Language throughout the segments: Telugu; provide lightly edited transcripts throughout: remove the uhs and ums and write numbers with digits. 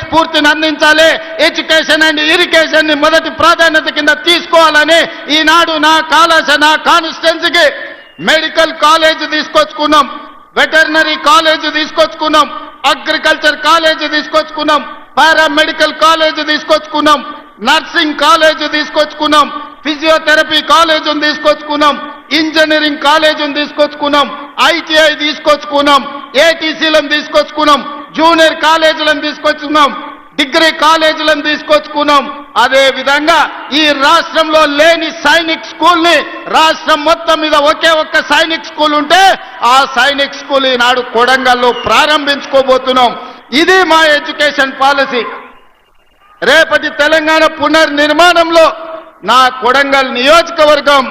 స్ఫూర్తిని అందించాలి. ఎడ్యుకేషన్ అండ్ ఇరిగేషన్ ని మొదటి ప్రాధాన్యత కింద తీసుకోవాలని ఈనాడు నా కాన్స్టిట్యున్సీకి మెడికల్ కాలేజ్ తీసుకొచ్చుకున్నాం, వెటర్నరీ కాలేజ్ తీసుకొచ్చుకున్నాం, అగ్రికల్చర్ కాలేజ్ తీసుకొచ్చుకున్నాం, పారామెడికల్ కాలేజ్ తీసుకొచ్చుకున్నాం, నర్సింగ్ కాలేజ్ తీసుకొచ్చుకున్నాం, ఫిజియోథెరపీ కాలేజ్ తీసుకొచ్చుకున్నాం, ఇంజనీరింగ్ కాలేజ్ తీసుకొచ్చుకున్నాం, ఐటీఐ తీసుకొచ్చుకున్నాం, ఏటీసీలను తీసుకొచ్చుకున్నాం, జూనియర్ కాలేజీలను తీసుకొచ్చుకున్నాం, డిగ్రీ కాలేజీలను తీసుకొచ్చుకున్నాం. అదే విధంగా ఈ రాష్ట్రంలో లేని సైనిక్ స్కూల్ ని రాష్ట్రం మొత్తం మీద ఒకే ఒక్క సైనిక్ స్కూల్ ఉంటే ఆ సైనిక్ స్కూల్ ఈనాడు కొడంగల్లో ప్రారంభించుకోబోతున్నాం. ఇది మా ఎడ్యుకేషన్ పాలసీ. రేపటి తెలంగాణ పునర్నిర్మాణంలో నా కొడంగల్ నియోజకవర్గం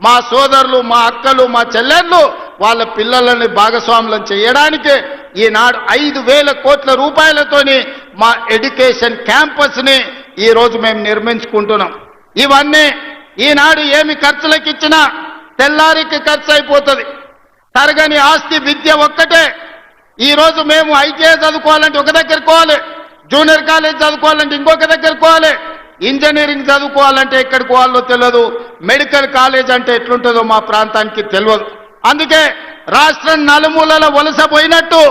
మా సోదరులు, మా అక్కలు, మా చెల్లెళ్ళు వాళ్ళ పిల్లలని భాగస్వాములను చేయడానికి ఈనాడు 5,000 కోట్ల రూపాయలతోని మా ఎడ్యుకేషన్ క్యాంపస్ ని ఈ రోజు మేము నిర్మించుకుంటున్నాం. ఇవన్నీ ఈనాడు ఏమి ఖర్చులకు ఇచ్చినా తెల్లారికి ఖర్చు అయిపోతుంది. తరగని ఆస్తి విద్య ఒక్కటే. ఈ రోజు మేము ఐటీఐ చదువుకోవాలంటే ఒక దగ్గర పోవాలి, జూనియర్ కాలేజ్ చదువుకోవాలంటే ఇంకొక దగ్గర పోవాలి, ఇంజనీరింగ్ చదువుకోవాలంటే ఎక్కడికి పోవాలో తెలియదు, మెడికల్ కాలేజ్ అంటే ఎట్లుంటుందో మా ప్రాంతానికి తెలియదు. అందుకే రాష్ట్రం నలుమూలల వలసపోయినట్టు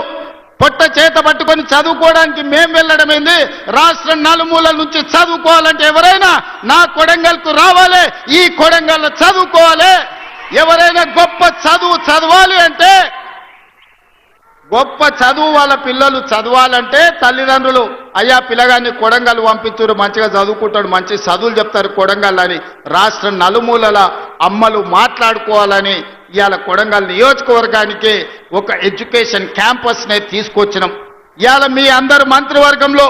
పొట్ట చేత పట్టుకొని చదువుకోవడానికి మేము వెళ్ళడమైంది. రాష్ట్రం నలుమూలల నుంచి చదువుకోవాలంటే ఎవరైనా నా కొడంగల్కు రావాలి, ఈ కొడంగల్లో చదువుకోవాలి. ఎవరైనా గొప్ప చదువు చదవాలి అంటే, గొప్ప చదువు వాళ్ళ పిల్లలు చదవాలంటే తల్లిదండ్రులు అయ్యా పిల్లగాన్ని కొడంగల్ పంపించురు, మంచిగా చదువుకుంటాడు, మంచి చదువులు చెప్తారు కొడంగల్ అని రాష్ట్ర నలుమూలల అమ్మలు మాట్లాడుకోవాలని ఇవాళ కొడంగల్ నియోజకవర్గానికి ఒక ఎడ్యుకేషన్ క్యాంపస్నే తీసుకొచ్చినాం. ఇవాళ మీ అందరు మంత్రివర్గంలో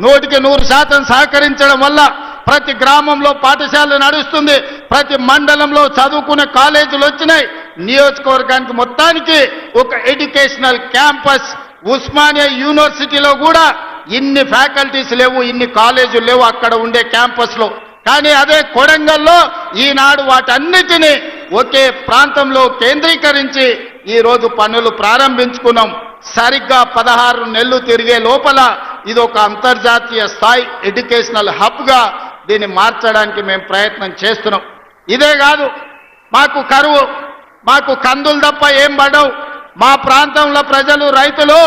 100% సహకరించడం వల్ల ప్రతి గ్రామంలో పాఠశాల నడుస్తుంది, ప్రతి మండలంలో చదువుకునే కాలేజీలు వచ్చినాయి. నియోజకవర్గానికి మొత్తానికి ఒక ఎడ్యుకేషనల్ క్యాంపస్. ఉస్మానియా యూనివర్సిటీలో కూడా ఇన్ని ఫ్యాకల్టీస్ లేవు, ఇన్ని కాలేజీలు లేవు అక్కడ ఉండే క్యాంపస్లో. కానీ అదే కొడంగల్లో ఈనాడు వాటన్నిటినీ ఒకే ప్రాంతంలో కేంద్రీకరించి ఈరోజు పనులు ప్రారంభించుకున్నాం. సరిగ్గా 16 నెలలు తిరిగే లోపల ఇది ఒక అంతర్జాతీయ స్థాయి ఎడ్యుకేషనల్ హబ్గా దీన్ని మార్చడానికి మేము ప్రయత్నం చేస్తున్నాం. ఇదే కాదు, మాకు కరువు, మాకు కందులు తప్ప ఏం పడవు. మా ప్రాంతంలో ప్రజలు, రైతులు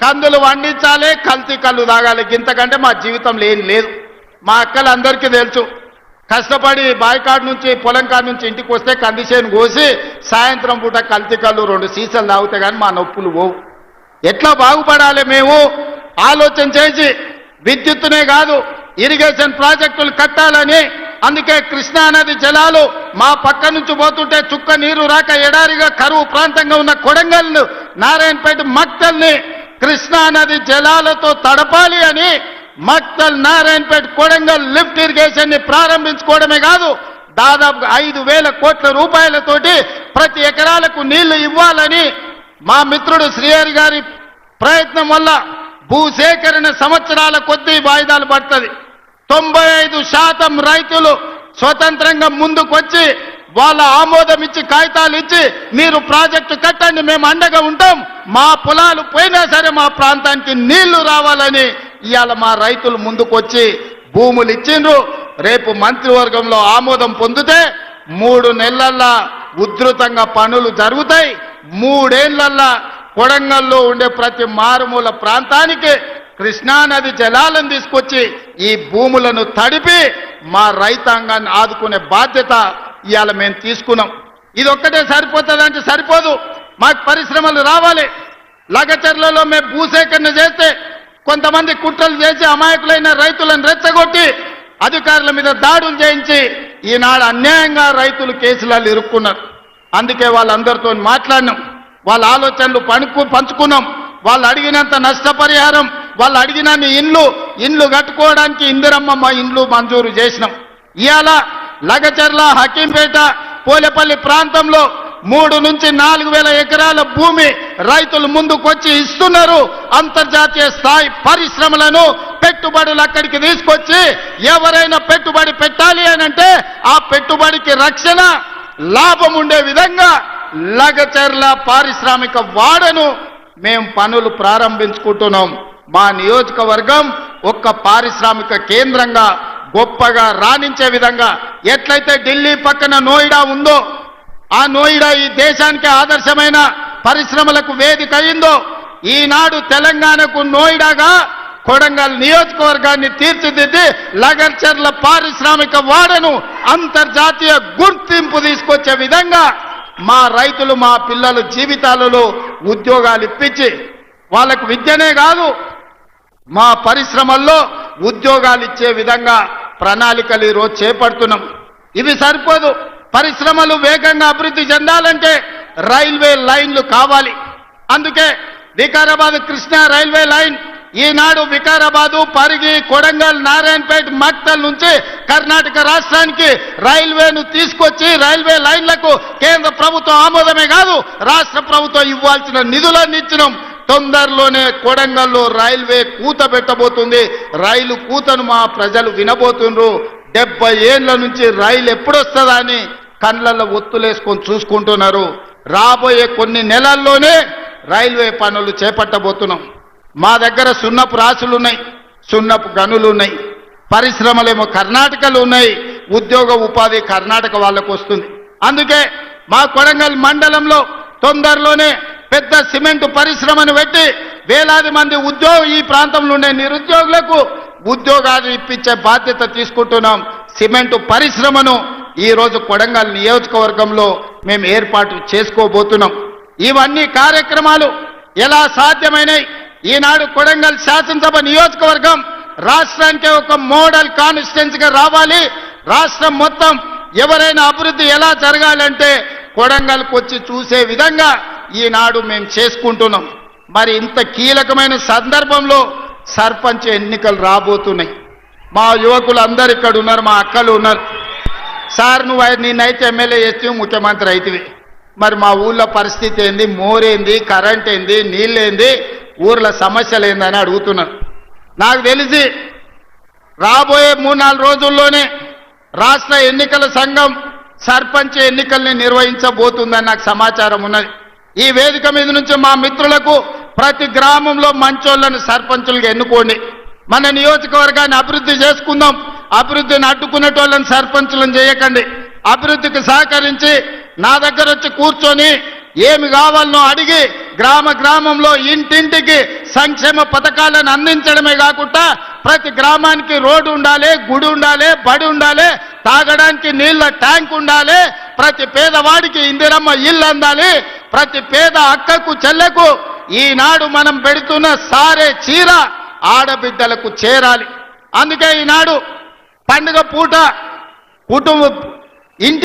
కందులు వండించాలి, కల్తీ కళ్ళు తాగాలి, ఇంతకంటే మా జీవితంలో ఏం లేదు. మా అక్కలందరికీ తెలుసు, కష్టపడి బాయికాడు నుంచి పొలం కాడ నుంచి ఇంటికి వస్తే కందిసేను కోసి సాయంత్రం పూట కల్తీ కళ్ళు 2 సీసాలు తాగితే కానీ మా నొప్పులు పోవు. ఎట్లా బాగుపడాలి మేము ఆలోచన చేసి విద్యుత్తునే కాదు ఇరిగేషన్ ప్రాజెక్టులు కట్టాలని, అందుకే కృష్ణా నది జలాలు మా పక్క నుంచి పోతుంటే చుక్క నీరు రాక ఎడారిగా కరువు ప్రాంతంగా ఉన్న కొడంగల్ను, నారాయణపేట, మక్తల్ని కృష్ణా నది జలాలతో తడపాలి అని మక్తల్, నారాయణపేట, కొడంగల్ లిఫ్ట్ ఇరిగేషన్ ని ప్రారంభించుకోవడమే కాదు, దాదాపు 5,000 కోట్ల రూపాయలతోటి ప్రతి ఎకరాలకు నీళ్లు ఇవ్వాలని మా మిత్రుడు శ్రీహరి గారి ప్రయత్నం వల్ల భూసేకరణ సంవత్సరాల కొద్దీ వాయిదాలు పడుతుంది. 95% రైతులు స్వతంత్రంగా ముందుకు వచ్చి వాళ్ళ ఆమోదం ఇచ్చి కాగితాలు ఇచ్చి మీరు ప్రాజెక్టు కట్టండి, మేము అండగా ఉంటాం, మా పొలాలు పోయినా సరే మా ప్రాంతానికి నీళ్లు రావాలని ఇవాళ మా రైతులు ముందుకు వచ్చి భూములు ఇచ్చిండ్రు. రేపు మంత్రివర్గంలో ఆమోదం పొందితే 3 నెలల్లో ఉధృతంగా పనులు జరుగుతాయి. 3 ఏళ్లల్లో కొడంగల్లో ఉండే ప్రతి మారుమూల ప్రాంతానికి కృష్ణానది జలాలను తీసుకొచ్చి ఈ భూములను తడిపి మా రైతాంగాన్ని ఆదుకునే బాధ్యత ఇవాళ మేము తీసుకున్నాం. ఇది ఒక్కటే సరిపోతుందంటే సరిపోదు, మాకు పరిశ్రమలు రావాలి. లగచర్లలో మేము భూసేకరణ చేస్తే కొంతమంది కుట్రలు చేసి అమాయకులైన రైతులను రెచ్చగొట్టి అధికారుల మీద దాడులు చేయించి ఈనాడు అన్యాయంగా రైతులు కేసులలో ఇరుక్కున్నారు. అందుకే వాళ్ళందరితో మాట్లాడినాం, వాళ్ళ ఆలోచనలు పంచుకున్నాం. వాళ్ళు అడిగినంత నష్టపరిహారం, వాళ్ళు అడిగినన్ని ఇండ్లు కట్టుకోవడానికి ఇందిరమ్మ ఇండ్లు మంజూరు చేసినాం. ఇవాళ లగచర్ల, హకీంపేట, పోలేపల్లి ప్రాంతంలో 3 నుంచి 4,000 ఎకరాల భూమి రైతులు ముందుకొచ్చి ఇస్తున్నారు. అంతర్జాతీయ స్థాయి పరిశ్రమలను, పెట్టుబడులు అక్కడికి తీసుకొచ్చి ఎవరైనా పెట్టుబడి పెట్టాలి అనంటే ఆ పెట్టుబడికి రక్షణ, లాభం ఉండే విధంగా లగచర్ల పారిశ్రామిక వాడను మేము పనులు ప్రారంభించుకుంటున్నాం. మా నియోజకవర్గం ఒక్క పారిశ్రామిక కేంద్రంగా గొప్పగా రాణించే విధంగా ఎట్లయితే ఢిల్లీ పక్కన నోయిడా ఉందో, ఆ నోయిడా ఈ దేశానికి ఆదర్శమైన పరిశ్రమలకు వేదిక అయిందో, ఈనాడు తెలంగాణకు నోయిడాగా కొడంగల్ నియోజకవర్గాన్ని తీర్చిదిద్ది లగర్చర్ల పారిశ్రామిక వాడను అంతర్జాతీయ గుర్తింపు తీసుకొచ్చే విధంగా మా రైతులు, మా పిల్లల జీవితాలలో ఉద్యోగాలు ఇప్పించి వాళ్ళకు విద్యనే కాదు మా పరిశ్రమల్లో ఉద్యోగాలు ఇచ్చే విధంగా ప్రణాళికలు ఈరోజు చేపడుతున్నాం. ఇవి సరిపోదు. పరిశ్రమలు వేగంగా అభివృద్ధి చెందాలంటే రైల్వే లైన్లు కావాలి. అందుకే వికారాబాద్ కృష్ణా రైల్వే లైన్ ఈనాడు వికారాబాదు, పరిగి, కొడంగల్, నారాయణపేట, మక్తల్ నుంచి కర్ణాటక రాష్ట్రానికి రైల్వేను తీసుకొచ్చి రైల్వే లైన్లకు కేంద్ర ప్రభుత్వం ఆమోదమే కాదు రాష్ట్ర ప్రభుత్వం ఇవ్వాల్సిన నిధులన్నీ ఇచ్చినాం. తొందరలోనే కొడంగల్లో రైల్వే కూత పెట్టబోతుంది. రైలు కూతను మా ప్రజలు వినబోతుండ్రు. 70 ఏళ్ల నుంచి రైలు ఎప్పుడొస్తుందా అని కళ్ళల్లో ఒత్తులేసుకొని చూసుకుంటున్నారు. రాబోయే కొన్ని నెలల్లోనే రైల్వే పనులు చేపట్టబోతున్నాం. మా దగ్గర సున్నపు రాసులు ఉన్నాయి, సున్నపు గనులు ఉన్నాయి, పరిశ్రమలేమో కర్ణాటకలో ఉన్నాయి, ఉద్యోగ ఉపాధి కర్ణాటక వాళ్ళకు వస్తుంది. అందుకే మా కొడంగల్ మండలంలో తొందరలోనే పెద్ద సిమెంట్ పరిశ్రమను పెట్టి వేలాది మంది ఈ ప్రాంతంలో ఉండే నిరుద్యోగులకు ఉద్యోగాలు ఇప్పించే బాధ్యత తీసుకుంటున్నాం. సిమెంట్ పరిశ్రమను ఈరోజు కొడంగల్ నియోజకవర్గంలో మేము ఏర్పాటు చేసుకోబోతున్నాం. ఇవన్నీ కార్యక్రమాలు ఎలా సాధ్యమైనాయి? ఈనాడు కొడంగల్ శాసనసభ నియోజకవర్గం రాష్ట్రానికే ఒక మోడల్ కాన్స్టిట్యున్సీగా రావాలి. రాష్ట్రం మొత్తం ఎవరైనా అభివృద్ధి ఎలా జరగాలంటే కొడంగల్కి వచ్చి చూసే విధంగా ఈనాడు మేము చేసుకుంటున్నాం. మరి ఇంత కీలకమైన సందర్భంలో సర్పంచ్ ఎన్నికలు రాబోతున్నాయి. మా యువకులు అందరు ఇక్కడ ఉన్నారు, మా అక్కలు ఉన్నారు. సార్ నిన్నైతే ఎమ్మెల్యే చేస్తే ముఖ్యమంత్రి అవుతుంది, మరి మా ఊళ్ళో పరిస్థితి ఏంది, మోరేంది, కరెంట్ ఏంది, నీళ్ళేంది, ఊర్లో సమస్యలు ఏందని అడుగుతున్నారు. నాకు తెలిసి రాబోయే 3-4 రోజుల్లోనే రాష్ట్ర ఎన్నికల సంఘం సర్పంచ్ ఎన్నికల్ని నిర్వహించబోతుందని నాకు సమాచారం ఉన్నది. ఈ వేదిక మీద నుంచి మా మిత్రులకు ప్రతి గ్రామంలో మంచోళ్లను సర్పంచులుగా ఎన్నుకోండి. మన నియోజకవర్గాన్ని అభివృద్ధి చేసుకుందాం. అభివృద్ధిని అడ్డుకునేటోళ్ళని సర్పంచులను చేయకండి. అభివృద్ధికి సహకరించి నా దగ్గర వచ్చి కూర్చొని ఏమి కావాలనో అడిగి గ్రామంలో ఇంటింటికి సంక్షేమ పథకాలను అందించడమే కాకుండా ప్రతి గ్రామానికి రోడ్డు ఉండాలి, గుడి ఉండాలి, బడి ఉండాలి, తాగడానికి నీళ్ల ట్యాంక్ ఉండాలి, ప్రతి పేదవాడికి ఇందిరమ్మ ఇల్లు అందాలి, ప్రతి పేద అక్కకు చెల్లెకు ఈనాడు మనం పెడుతున్న సారే చీర ఆడబిడ్డలకు చేరాలి. అందుకే ఈనాడు పండుగ పూట కుటుంబ ఇంటి